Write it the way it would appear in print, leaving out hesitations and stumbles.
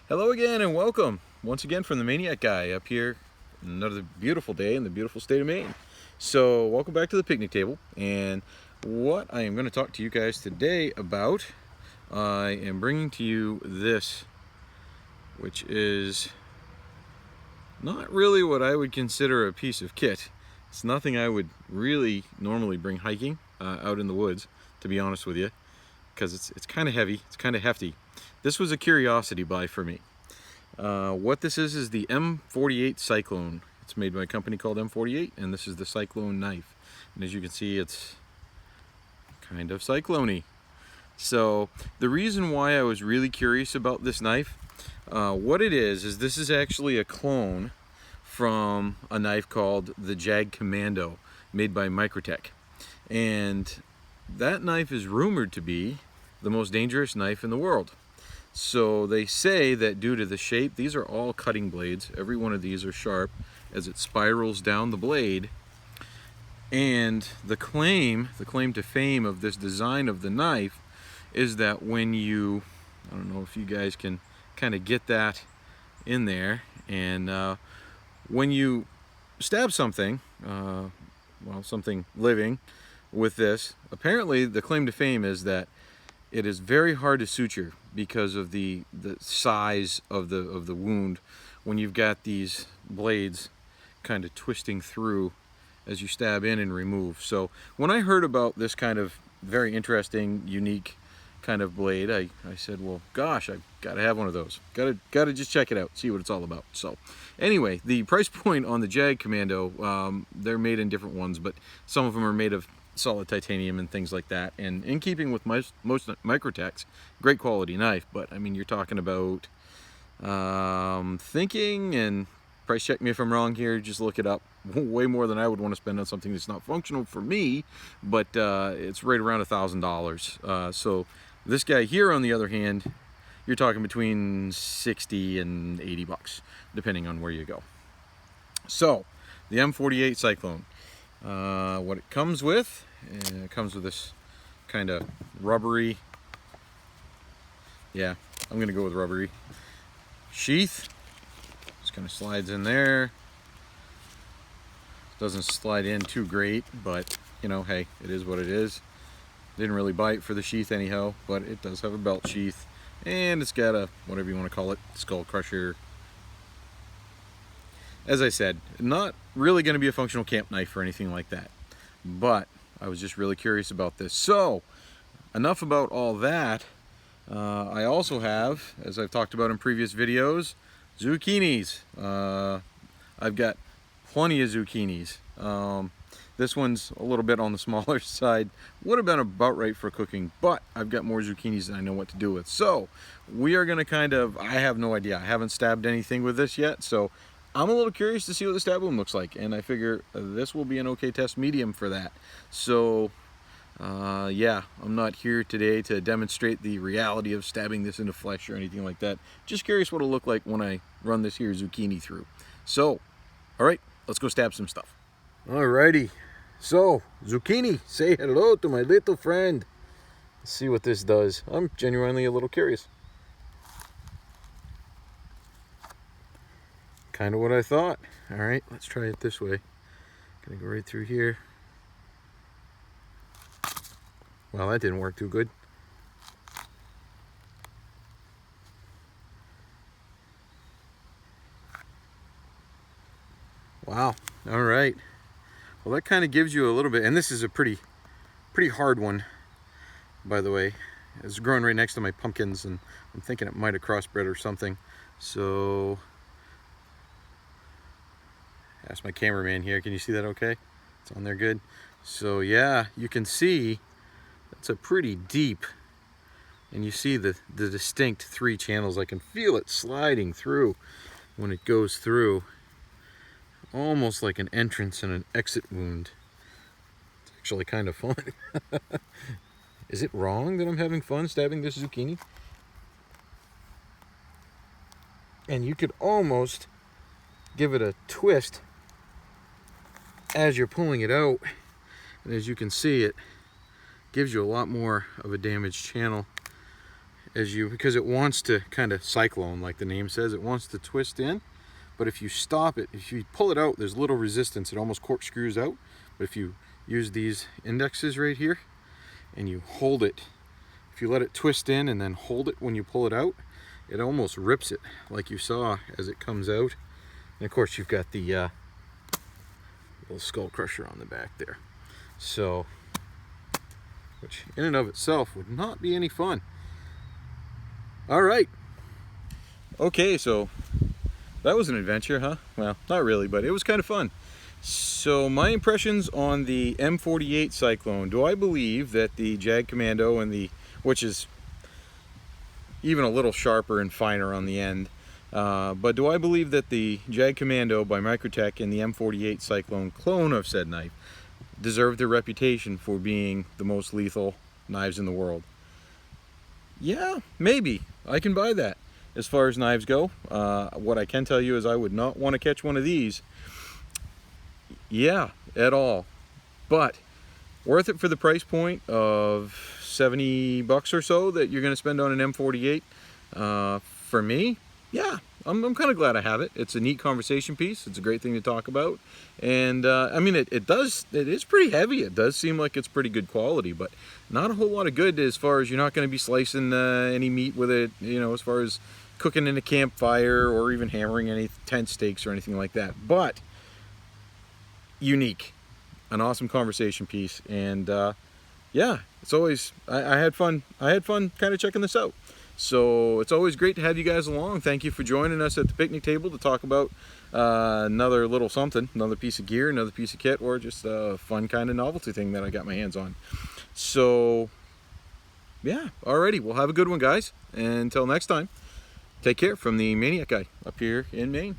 Hello again and welcome once again from the Maniac Guy up here. Another beautiful day in the beautiful state of Maine. So welcome back to the picnic table, and what I am going to talk to you guys today about, I am bringing to you this, which is not really what I would consider a piece of kit. It's nothing I would really normally bring hiking out in the woods, to be honest with you, because it's kind of heavy, it's kind of hefty. This was a curiosity buy for me. What this is the M48 Cyclone. It's made by a company called M48, and this is the Cyclone Knife. And as you can see, it's kind of cyclone-y. So the reason why I was really curious about this knife, what it is this is actually a clone from a knife called the Jagdkommando, made by Microtech. And that knife is rumored to be the most dangerous knife in the world. So they say that due to the shape, these are all cutting blades. Every one of these are sharp as it spirals down the blade. And the claim to fame of this design of the knife is that when you, I don't know if you guys can kind of get that in there, and when you stab something, well, something living with this, apparently the claim to fame is that it is very hard to suture because of the size of the wound when you've got these blades kind of twisting through as you stab in and remove. So when I heard about this kind of very interesting, unique kind of blade, I said, well, gosh, I've got to have one of those. Got to just check it out, see what it's all about. So anyway, the price point on the Jagdkommando, they're made in different ones, but some of them are made of solid titanium and things like that, and in keeping with most Microtechs, great quality knife. But I mean, you're talking about thinking, and price check me if I'm wrong here, just look it up, way more than I would want to spend on something that's not functional for me, but it's right around $1,000. So this guy here, on the other hand, you're talking between 60 and 80 bucks depending on where you go. So the M48 Cyclone, what it comes with, it comes with this kind of rubbery, yeah, I'm gonna go with rubbery sheath. Just kind of slides in there. Doesn't slide in too great, but you know, hey, it is what it is. Didn't really bite for the sheath anyhow, but it does have a belt sheath, and it's got a, whatever you want to call it, skull crusher. As I said, not really going to be a functional camp knife or anything like that, but I was just really curious about this. So enough about all that. I also have, as I've talked about in previous videos, zucchinis. I've got plenty of zucchinis. This one's a little bit on the smaller side. Would have been about right for cooking, but I've got more zucchinis than I know what to do with. So we are going to kind of, I have no idea. I haven't stabbed anything with this yet, so I'm a little curious to see what the stab wound looks like, and I figure this will be an okay test medium for that. So yeah, I'm not here today to demonstrate the reality of stabbing this into flesh or anything like that. Just curious what it'll look like when I run this here zucchini through. So, all right, let's go stab some stuff. Alrighty, so zucchini, say hello to my little friend. Let's see what this does. I'm genuinely a little curious. Kind of what I thought. All right, let's try it this way. Gonna go right through here. Well, that didn't work too good. Wow, all right. Well, that kind of gives you a little bit, and this is a pretty hard one, by the way. It's growing right next to my pumpkins, and I'm thinking it might have crossbred or something. So ask my cameraman here, can you see that okay? It's on there good. So yeah, you can see it's a pretty deep, and you see the distinct 3 channels. I can feel it sliding through when it goes through, almost like an entrance and an exit wound. It's actually kind of fun. Is it wrong that I'm having fun stabbing this zucchini? And you could almost give it a twist as you're pulling it out, and as you can see, it gives you a lot more of a damaged channel because it wants to kind of cyclone, like the name says, it wants to twist in. But if you stop it, if you pull it out, there's little resistance. It almost corkscrews out. But if you use these indexes right here and you hold it, if you let it twist in and then hold it when you pull it out, it almost rips it, like you saw as it comes out. And of course you've got the little skull crusher on the back there. So, which in and of itself would not be any fun. All right. Okay, so that was an adventure, huh? Well, not really, but it was kind of fun. So my impressions on the M48 Cyclone. Do I believe that the Jagdkommando and which is even a little sharper and finer on the end, but do I believe that the Jagdkommando by Microtech and the M48 Cyclone clone of said knife deserve their reputation for being the most lethal knives in the world? Yeah, maybe. I can buy that. As far as knives go, what I can tell you is I would not want to catch one of these. Yeah, at all. But worth it for the price point of 70 bucks or so that you're going to spend on an M48. For me, yeah, I'm kind of glad I have it. It's a neat conversation piece. It's a great thing to talk about. And I mean, it is pretty heavy. It does seem like it's pretty good quality, but not a whole lot of good as far as you're not going to be slicing any meat with it, you know, as far as cooking in a campfire or even hammering any tent stakes or anything like that. But unique, an awesome conversation piece. And yeah, it's always, I had fun kind of checking this out. So it's always great to have you guys along. Thank you for joining us at the picnic table to talk about another little something, another piece of gear, another piece of kit, or just a fun kind of novelty thing that I got my hands on. So yeah, alrighty, well, have a good one, guys. And until next time, take care from the Maniac Guy up here in Maine.